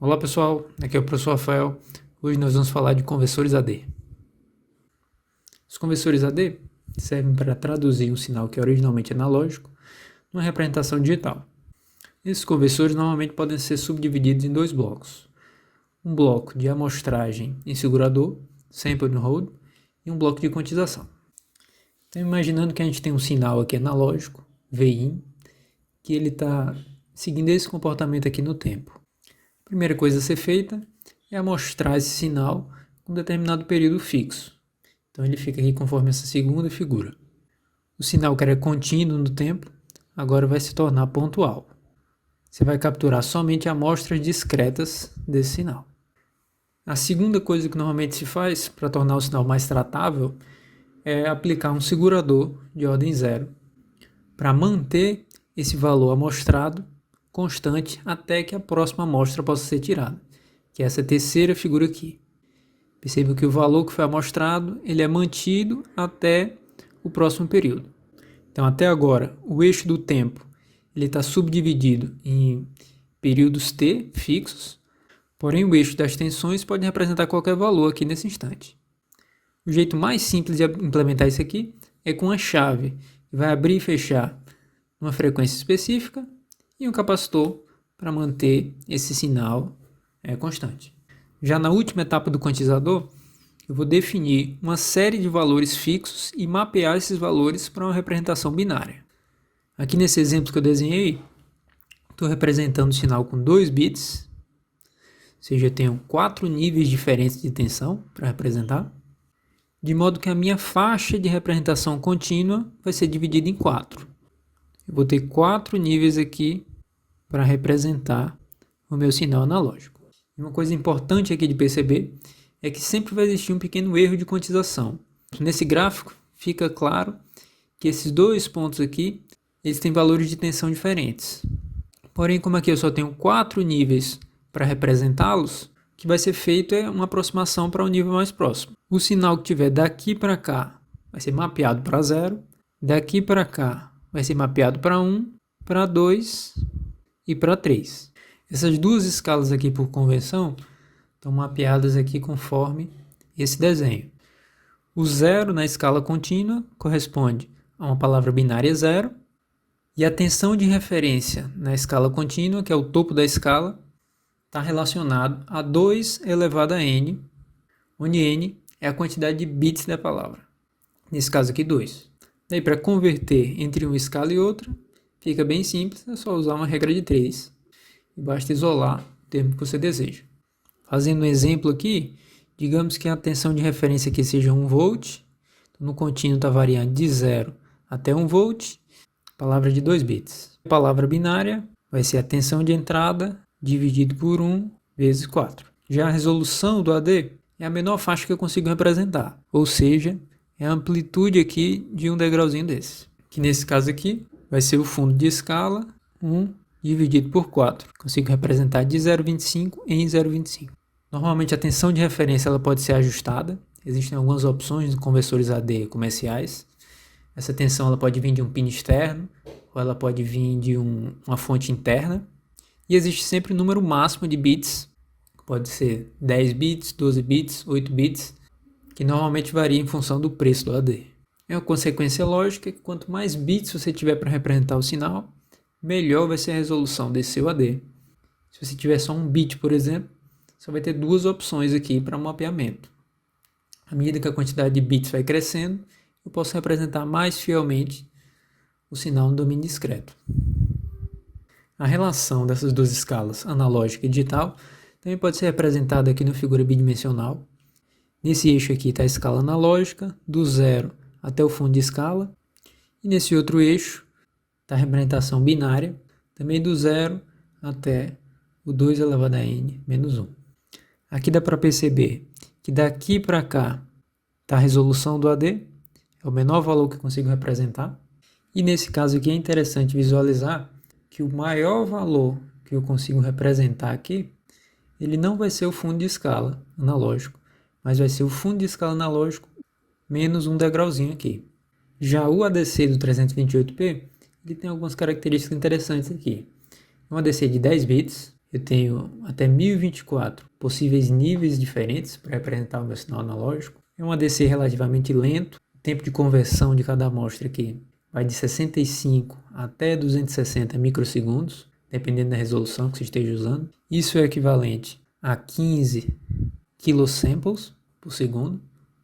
Olá pessoal, aqui é o professor Rafael. Hoje nós vamos falar de conversores AD. Os conversores AD servem para traduzir um sinal que é originalmente analógico numa representação digital. Esses conversores normalmente podem ser subdivididos em dois blocos. Um bloco de amostragem em segurador, sample and hold, e um bloco de quantização. Então imaginando que a gente tem um sinal aqui analógico, Vin, que ele está seguindo esse comportamento aqui no tempo. A primeira coisa a ser feita é amostrar esse sinal com um determinado período fixo. Então ele fica aqui conforme essa segunda figura. O sinal que era contínuo no tempo, agora vai se tornar pontual. Você vai capturar somente amostras discretas desse sinal. A segunda coisa que normalmente se faz para tornar o sinal mais tratável é aplicar um segurador de ordem zero para manter esse valor amostrado constante até que a próxima amostra possa ser tirada, que é essa terceira figura aqui. Perceba que o valor que foi amostrado ele é mantido até o próximo período. Então, até agora, o eixo do tempo ele está subdividido em períodos t fixos, porém o eixo das tensões pode representar qualquer valor aqui nesse instante. O jeito mais simples de implementar isso aqui é com a chave, que vai abrir e fechar uma frequência específica e um capacitor para manter esse sinal constante. Já na última etapa do quantizador, eu vou definir uma série de valores fixos e mapear esses valores para uma representação binária. Aqui nesse exemplo que eu desenhei, estou representando o sinal com 2 bits, ou seja, eu tenho 4 níveis diferentes de tensão para representar, de modo que a minha faixa de representação contínua vai ser dividida em 4. Eu vou ter 4 níveis aqui para representar o meu sinal analógico. E uma coisa importante aqui de perceber é que sempre vai existir um pequeno erro de quantização. Nesse gráfico fica claro que esses dois pontos aqui eles têm valores de tensão diferentes. Porém, como aqui eu só tenho 4 níveis para representá-los, o que vai ser feito é uma aproximação para o nível mais próximo. O sinal que tiver daqui para cá vai ser mapeado para 0, daqui para cá vai ser mapeado para 1, para 2 e para 3. Essas duas escalas aqui por convenção estão mapeadas aqui conforme esse desenho. O 0 na escala contínua corresponde a uma palavra binária 0, e a tensão de referência na escala contínua, que é o topo da escala, está relacionado a 2 elevado a n, onde n é a quantidade de bits da palavra. Nesse caso aqui, 2. Daí, para converter entre uma escala e outra, fica bem simples, é só usar uma regra de 3. E basta isolar o termo que você deseja. Fazendo um exemplo aqui, digamos que a tensão de referência aqui seja 1 volt. No contínuo está variando de 0 até 1 volt. Palavra de 2 bits. A palavra binária vai ser a tensão de entrada dividido por 1 vezes 4. Já a resolução do AD é a menor faixa que eu consigo representar. Ou seja, é a amplitude aqui de um degrauzinho desse. Que nesse caso aqui vai ser o fundo de escala 1 dividido por 4. Consigo representar de 0,25 em 0,25. Normalmente a tensão de referência ela pode ser ajustada. Existem algumas opções de conversores AD comerciais. Essa tensão ela pode vir de um pino externo ou ela pode vir de uma fonte interna. E existe sempre um número máximo de bits. Pode ser 10 bits, 12 bits, 8 bits, que normalmente varia em função do preço do AD. É uma consequência lógica que quanto mais bits você tiver para representar o sinal, melhor vai ser a resolução desse seu AD. Se você tiver só 1 bit, por exemplo, você vai ter 2 opções aqui para mapeamento. À medida que a quantidade de bits vai crescendo, eu posso representar mais fielmente o sinal no domínio discreto. A relação dessas duas escalas, analógica e digital, também pode ser representada aqui na figura bidimensional. Nesse eixo aqui está a escala analógica, do 0 até o fundo de escala. E nesse outro eixo está a representação binária, também do 0 até o 2 elevado a n menos 1. Aqui dá para perceber que daqui para cá está a resolução do AD, é o menor valor que eu consigo representar. E nesse caso aqui é interessante visualizar que o maior valor que eu consigo representar aqui, ele não vai ser o fundo de escala analógico, mas vai ser o fundo de escala analógico menos um degrauzinho aqui. Já o ADC do 328p, ele tem algumas características interessantes aqui. Um ADC de 10 bits, eu tenho até 1024 possíveis níveis diferentes para representar o meu sinal analógico. É um ADC relativamente lento, o tempo de conversão de cada amostra aqui vai de 65 até 260 microsegundos, dependendo da resolução que você esteja usando. Isso é equivalente a 15 kilosamples por segundo,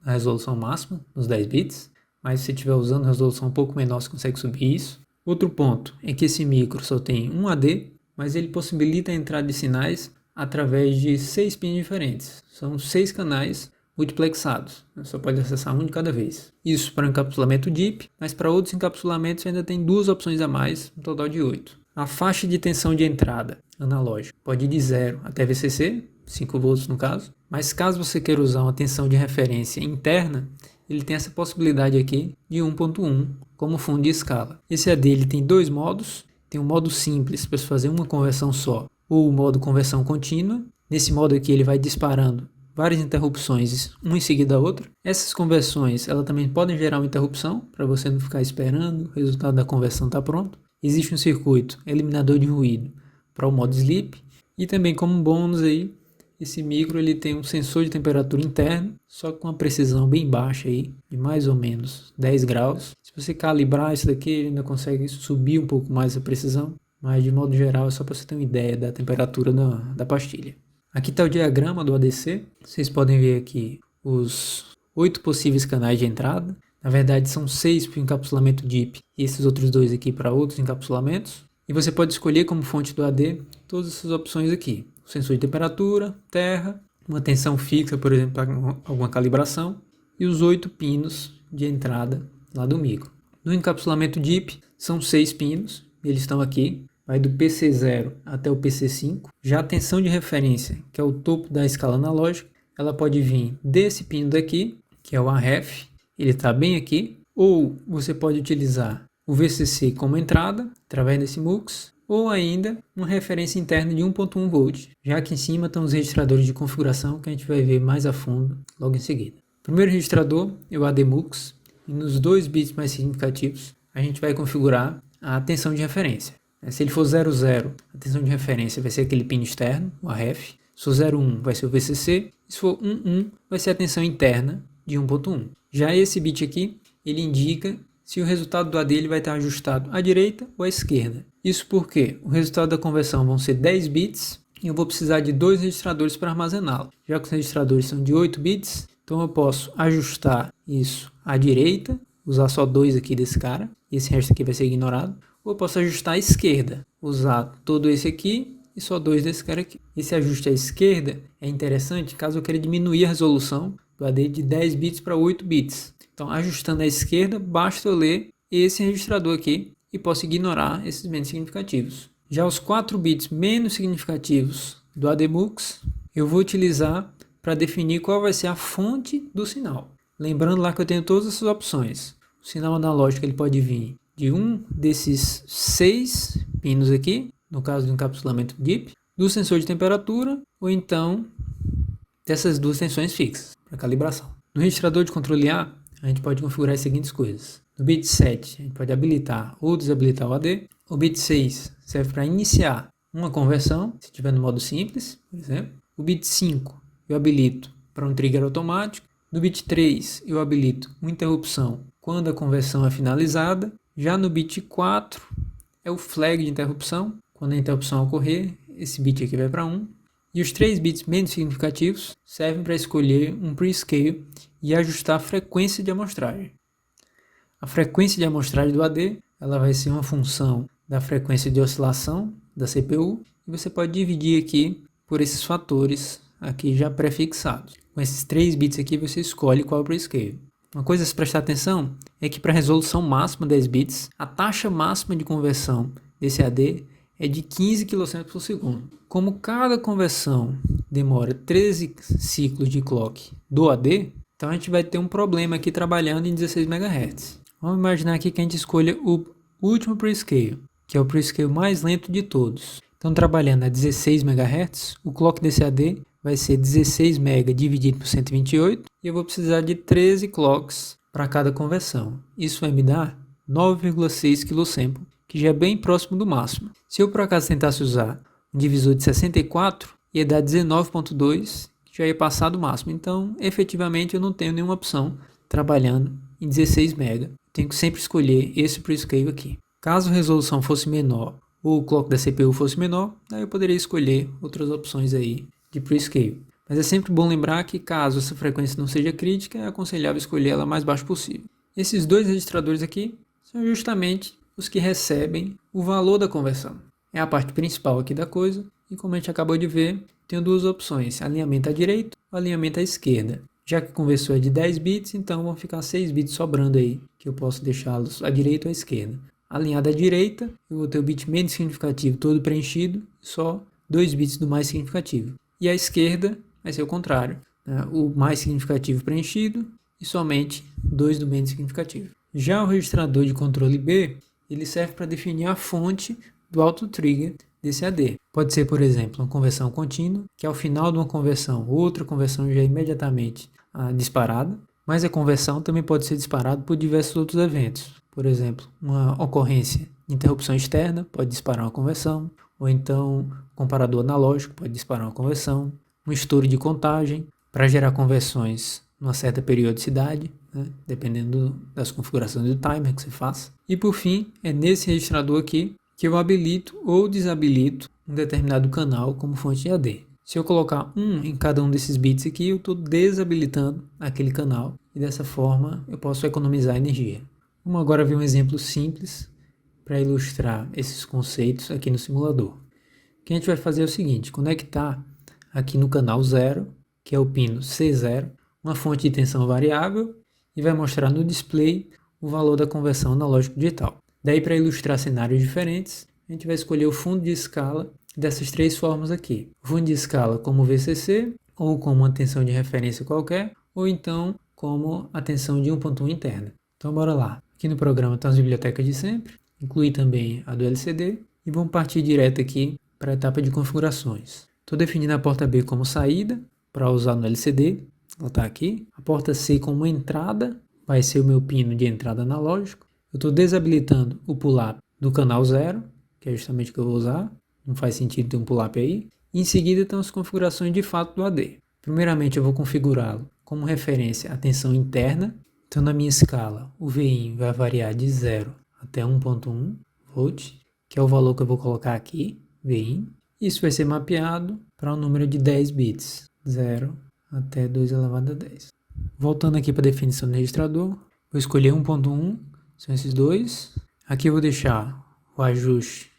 a resolução máxima, nos 10 bits, mas se você estiver usando resolução um pouco menor, você consegue subir isso. Outro ponto é que esse micro só tem um AD, mas ele possibilita a entrada de sinais através de 6 pins diferentes. São 6 canais multiplexados, você só pode acessar um de cada vez. Isso para encapsulamento DIP, mas para outros encapsulamentos ainda tem 2 opções a mais, um total de 8. A faixa de tensão de entrada analógica pode ir de 0 até VCC, 5 volts no caso, mas caso você queira usar uma tensão de referência interna, ele tem essa possibilidade aqui de 1.1 como fundo de escala. Esse AD ele tem 2 modos, tem um modo simples para fazer uma conversão só, ou o modo conversão contínua. Nesse modo aqui ele vai disparando várias interrupções, uma em seguida da outra. Essas conversões elas também podem gerar uma interrupção, para você não ficar esperando o resultado da conversão estar pronto. Existe um circuito eliminador de ruído para o modo sleep, e também como bônus aí, esse micro ele tem um sensor de temperatura interno, só com uma precisão bem baixa aí, de mais ou menos 10 graus. Se você calibrar isso daqui, ele ainda consegue subir um pouco mais a precisão, mas de modo geral é só para você ter uma ideia da temperatura da pastilha. Aqui está o diagrama do ADC, vocês podem ver aqui os 8 possíveis canais de entrada. Na verdade são 6 para o encapsulamento DIP e esses outros 2 aqui para outros encapsulamentos. E você pode escolher como fonte do AD todas essas opções aqui. O sensor de temperatura, terra, uma tensão fixa, por exemplo, para alguma calibração, e os 8 pinos de entrada lá do micro. No encapsulamento DIP são 6 pinos, eles estão aqui, vai do PC0 até o PC5. Já a tensão de referência, que é o topo da escala analógica, ela pode vir desse pino daqui, que é o AREF, ele está bem aqui, ou você pode utilizar o VCC como entrada, através desse MUX, ou ainda uma referência interna de 1.1 volt, já que em cima estão os registradores de configuração que a gente vai ver mais a fundo logo em seguida. O primeiro registrador é o ADMUX, e nos 2 bits mais significativos a gente vai configurar a tensão de referência. Se ele for 00, a tensão de referência vai ser aquele pino externo, o AREF. Se for 01, vai ser o VCC. Se for 11, vai ser a tensão interna de 1.1. Já esse bit aqui, ele indica se o resultado do AD ele vai estar ajustado à direita ou à esquerda. Isso porque o resultado da conversão vão ser 10 bits e eu vou precisar de 2 registradores para armazená-lo. Já que os registradores são de 8 bits, então eu posso ajustar isso à direita, usar só 2 aqui desse cara, e esse resto aqui vai ser ignorado. Ou eu posso ajustar à esquerda, usar todo esse aqui e só 2 desse cara aqui. Esse ajuste à esquerda é interessante caso eu queira diminuir a resolução do AD de 10 bits para 8 bits. Então, ajustando à esquerda, basta eu ler esse registrador aqui e posso ignorar esses menos significativos. Já os 4 bits menos significativos do ADMUX, eu vou utilizar para definir qual vai ser a fonte do sinal. Lembrando lá que eu tenho todas essas opções. O sinal analógico ele pode vir de um desses 6 pinos aqui, no caso do encapsulamento DIP, do sensor de temperatura, ou então dessas 2 tensões fixas para calibração. No registrador de controle A, a gente pode configurar as seguintes coisas. No bit 7, a gente pode habilitar ou desabilitar o AD. O bit 6 serve para iniciar uma conversão, se estiver no modo simples, por exemplo. O bit 5 eu habilito para um trigger automático. No bit 3 eu habilito uma interrupção quando a conversão é finalizada. Já no bit 4 é o flag de interrupção. Quando a interrupção ocorrer, esse bit aqui vai para 1. E os 3 bits menos significativos servem para escolher um prescale e ajustar a frequência de amostragem. A frequência de amostragem do AD ela vai ser uma função da frequência de oscilação da CPU e você pode dividir aqui por esses fatores aqui já prefixados. Com esses 3 bits aqui você escolhe qual é o prescale. Uma coisa a se prestar atenção é que para a resolução máxima 10 bits, a taxa máxima de conversão desse AD é de 15 kS por segundo. Como cada conversão demora 13 ciclos de clock do AD, então a gente vai ter um problema aqui trabalhando em 16 MHz. Vamos imaginar aqui que a gente escolha o último prescale, que é o prescale mais lento de todos. Então trabalhando a 16 MHz, o clock desse AD vai ser 16 MB dividido por 128 e eu vou precisar de 13 clocks para cada conversão. Isso vai me dar 9,6 kS, que já é bem próximo do máximo. Se eu por acaso tentasse usar um divisor de 64, ia dar 19.2, que já ia passar do máximo. Então, efetivamente, eu não tenho nenhuma opção trabalhando em 16 MB. Tenho que sempre escolher esse PreScale aqui. Caso a resolução fosse menor ou o clock da CPU fosse menor, aí eu poderia escolher outras opções aí de PreScale. Mas é sempre bom lembrar que caso essa frequência não seja crítica, é aconselhável escolher ela o mais baixo possível. Esses dois registradores aqui são justamente os que recebem o valor da conversão. É a parte principal aqui da coisa, e como a gente acabou de ver, tenho duas opções, alinhamento à direita ou alinhamento à esquerda. Já que o conversor é de 10 bits, então vão ficar 6 bits sobrando aí, que eu posso deixá-los à direita ou à esquerda. Alinhado à direita, eu vou ter o bit menos significativo todo preenchido, só 2 bits do mais significativo. E à esquerda vai ser o contrário, né? O mais significativo preenchido e somente 2 do menos significativo. Já o registrador de controle B, ele serve para definir a fonte do auto-trigger desse AD. Pode ser, por exemplo, uma conversão contínua, que ao final de uma conversão, outra conversão já é imediatamente disparada, mas a conversão também pode ser disparada por diversos outros eventos. Por exemplo, uma ocorrência de interrupção externa pode disparar uma conversão, ou então um comparador analógico pode disparar uma conversão, um estouro de contagem para gerar conversões numa certa periodicidade, né, dependendo das configurações do timer que você faça. E por fim, é nesse registrador aqui que eu habilito ou desabilito um determinado canal como fonte de AD. Se eu colocar 1 em cada um desses bits aqui, eu estou desabilitando aquele canal e dessa forma eu posso economizar energia. Vamos agora ver um exemplo simples para ilustrar esses conceitos aqui no simulador. O que a gente vai fazer é o seguinte, conectar aqui no canal 0, que é o pino C0, uma fonte de tensão variável e vai mostrar no display o valor da conversão analógico digital. Daí, para ilustrar cenários diferentes, a gente vai escolher o fundo de escala dessas três formas aqui. O fundo de escala como VCC, ou como uma tensão de referência qualquer, ou então como a tensão de 1.1 interna. Então, bora lá. Aqui no programa estão as bibliotecas de sempre, inclui também a do LCD, e vamos partir direto aqui para a etapa de configurações. Estou definindo a porta B como saída, para usar no LCD, ela está aqui. A porta C como entrada, vai ser o meu pino de entrada analógico. Eu estou desabilitando o pull-up do canal 0, que é justamente o que eu vou usar. Não faz sentido ter um pull-up aí. E em seguida estão as configurações de fato do AD. Primeiramente eu vou configurá-lo como referência à tensão interna. Então na minha escala o VIN vai variar de 0 até 1.1 volt, que é o valor que eu vou colocar aqui, VIN. Isso vai ser mapeado para um número de 10 bits, 0 até 2 elevado a 10. Voltando aqui para a definição do registrador, vou escolher 1.1, são esses dois. Aqui eu vou deixar o ajuste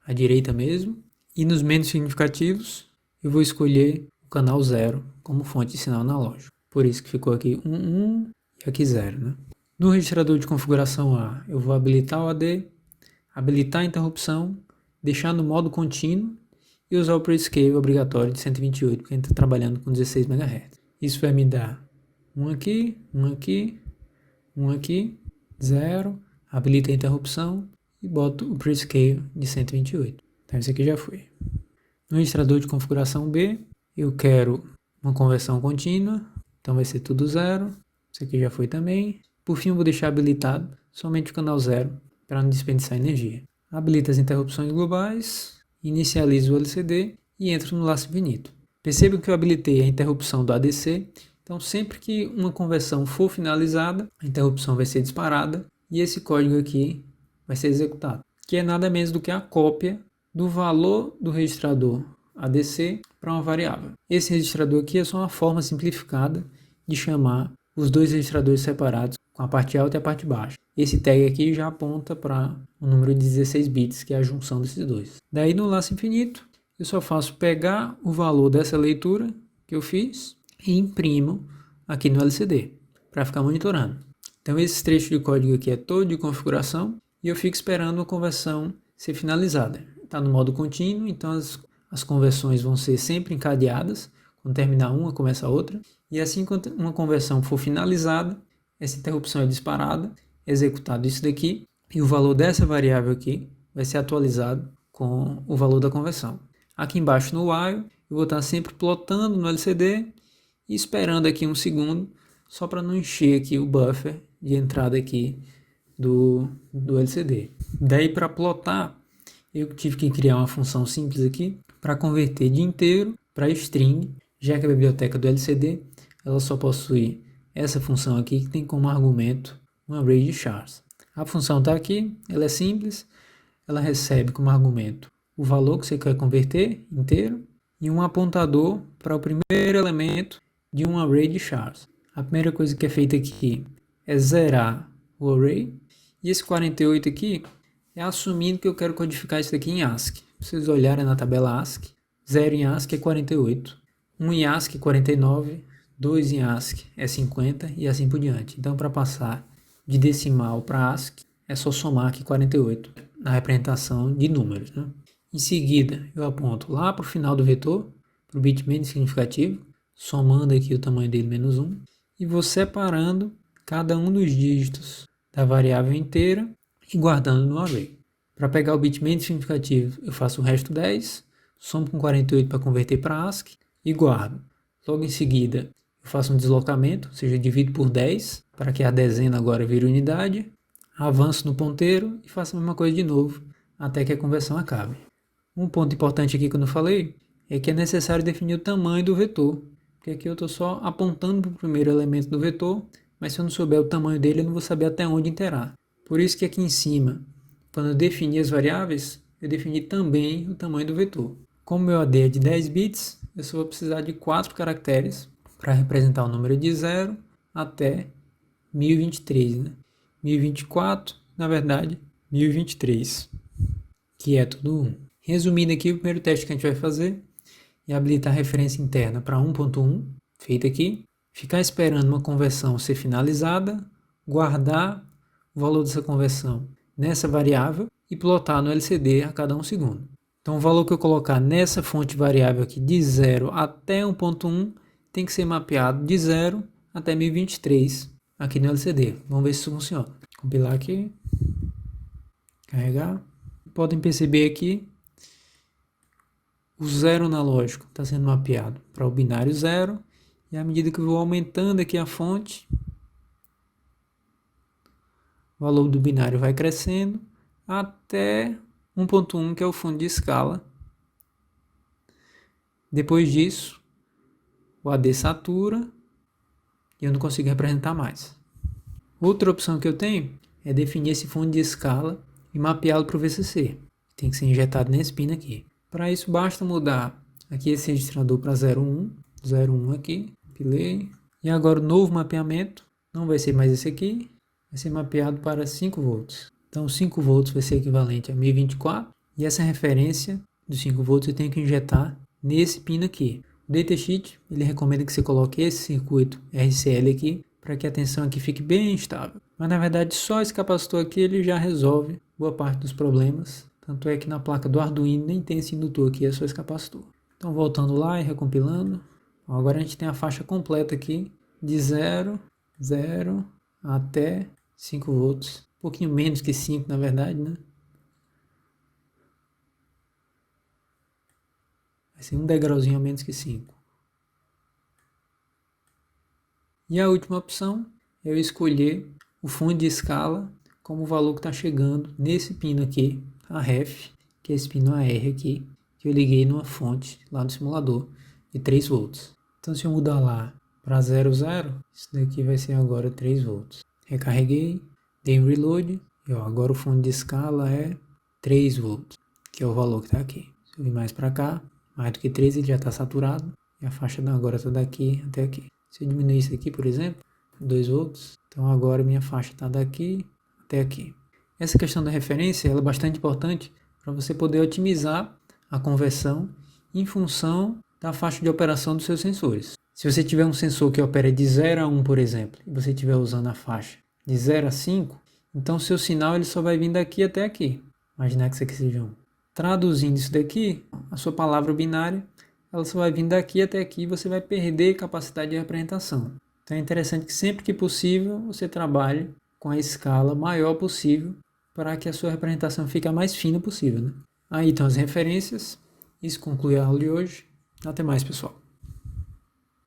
à direita mesmo. E nos menos significativos, eu vou escolher o canal 0 como fonte de sinal analógico. Por isso que ficou aqui 1 e aqui 0, né? No registrador de configuração A, eu vou habilitar o AD, habilitar a interrupção, deixar no modo contínuo e usar o PreScale obrigatório de 128, porque a gente está trabalhando com 16 MHz. Isso vai me dar um aqui, 0, habilita a interrupção e boto o PreScale de 128. Então esse aqui já foi. No registrador de configuração B, eu quero uma conversão contínua, então vai ser tudo 0. Esse aqui já foi também. Por fim, eu vou deixar habilitado somente o canal 0 para não desperdiçar energia. Habilita as interrupções globais, inicializo o LCD e entro no laço infinito. Percebam que eu habilitei a interrupção do ADC, então sempre que uma conversão for finalizada, a interrupção vai ser disparada e esse código aqui vai ser executado, que é nada menos do que a cópia do valor do registrador ADC para uma variável. Esse registrador aqui é só uma forma simplificada de chamar os dois registradores separados com a parte alta e a parte baixa. Esse tag aqui já aponta para o número de 16 bits, que é a junção desses dois. Daí no laço infinito, eu só faço pegar o valor dessa leitura que eu fiz e imprimo aqui no LCD para ficar monitorando. Então esse trecho de código aqui é todo de configuração e eu fico esperando a conversão ser finalizada. Está no modo contínuo, então as conversões vão ser sempre encadeadas. Quando terminar uma, começa a outra. E assim que uma conversão for finalizada, essa interrupção é disparada, executado isso daqui, e o valor dessa variável aqui vai ser atualizado com o valor da conversão. Aqui embaixo no while, eu vou estar sempre plotando no LCD e esperando aqui um segundo, só para não encher aqui o buffer de entrada aqui do LCD. Daí para plotar, eu tive que criar uma função simples aqui para converter de inteiro para string, já que a biblioteca do LCD ela só possui essa função aqui que tem como argumento um array de chars. A função está aqui, ela é simples, ela recebe como argumento o valor que você quer converter inteiro e um apontador para o primeiro elemento de um array de chars. A primeira coisa que é feita aqui é zerar o array, e esse 48 aqui é assumindo que eu quero codificar isso aqui em ASCII. Se vocês olharem na tabela ASCII, 0 em ASCII é 48, 1 em ASCII é 49, 2 em ASCII é 50 e assim por diante. Então, para passar de decimal para ASCII, é só somar aqui 48 na representação de números, né? Em seguida, eu aponto lá para o final do vetor, para o bit menos significativo, somando aqui o tamanho dele menos 1, e vou separando cada um dos dígitos da variável inteira e guardando no array. Para pegar o bit menos significativo, eu faço o resto 10, somo com 48 para converter para ASCII e guardo. Logo em seguida, eu faço um deslocamento, ou seja, divido por 10, para que a dezena agora vire unidade, avanço no ponteiro e faço a mesma coisa de novo, até que a conversão acabe. Um ponto importante aqui que eu não falei é que é necessário definir o tamanho do vetor, porque aqui eu estou só apontando para o primeiro elemento do vetor, mas se eu não souber o tamanho dele, eu não vou saber até onde interar. Por isso que aqui em cima, quando eu definir as variáveis, eu defini também o tamanho do vetor. Como meu AD é de 10 bits, eu só vou precisar de 4 caracteres para representar o número de 0 até 1023, né? 1024, na verdade, 1023, que é tudo 1. Resumindo aqui, o primeiro teste que a gente vai fazer é habilitar a referência interna para 1.1, feita aqui, ficar esperando uma conversão ser finalizada, guardar o valor dessa conversão nessa variável e plotar no LCD a cada 1 segundo. Então o valor que eu colocar nessa fonte variável aqui de 0 até 1.1 tem que ser mapeado de 0 até 1023 aqui no LCD. Vamos ver se isso funciona. Compilar aqui, carregar. Podem perceber aqui o 0 analógico está sendo mapeado para o binário 0, e à medida que eu vou aumentando aqui a fonte, o valor do binário vai crescendo até 1.1, que é o fundo de escala. Depois disso, o AD satura e eu não consigo representar mais. Outra opção que eu tenho é definir esse fundo de escala e mapeá-lo para o VCC. Tem que ser injetado nesse pino aqui. Para isso, basta mudar aqui esse registrador para 01, 01 aqui, pilei. E agora o novo mapeamento não vai ser mais esse aqui, vai ser mapeado para 5 volts. Então 5 volts vai ser equivalente a 1024, e essa referência dos 5 volts eu tenho que injetar nesse pino aqui. O datasheet, ele recomenda que você coloque esse circuito RCL aqui, para que a tensão aqui fique bem estável. Mas na verdade só esse capacitor aqui ele já resolve boa parte dos problemas. Tanto é que na placa do Arduino nem tem esse indutor aqui, é só esse capacitor. Então voltando lá e recompilando. Agora a gente tem a faixa completa aqui de 0 até 5 volts. Um pouquinho menos que 5 na verdade, né? Vai ser um degrauzinho a menos que 5. E a última opção é eu escolher o fundo de escala como o valor que está chegando nesse pino aqui, a ref, que é esse pino AR aqui, que eu liguei numa fonte lá no simulador de 3 volts. Então se eu mudar lá para 00, isso daqui vai ser agora 3 volts. Recarreguei, dei um reload, e ó, agora o fundo de escala é 3 volts, que é o valor que está aqui. Se eu vir mais para cá, mais do que 3 ele já está saturado, e a faixa agora está daqui até aqui. Se eu diminuir isso aqui, por exemplo, 2 volts, então agora minha faixa está daqui até aqui. Essa questão da referência ela é bastante importante para você poder otimizar a conversão em função da faixa de operação dos seus sensores. Se você tiver um sensor que opera de 0 a 1, por exemplo, e você estiver usando a faixa de 0 a 5, então seu sinal ele só vai vir daqui até aqui. Imaginar que isso aqui seja 1. Traduzindo isso daqui, a sua palavra binária, ela só vai vir daqui até aqui e você vai perder capacidade de representação. Então é interessante que sempre que possível você trabalhe com a escala maior possível para que a sua representação fique a mais fina possível, né? Aí estão as referências. Isso conclui a aula de hoje. Até mais, pessoal.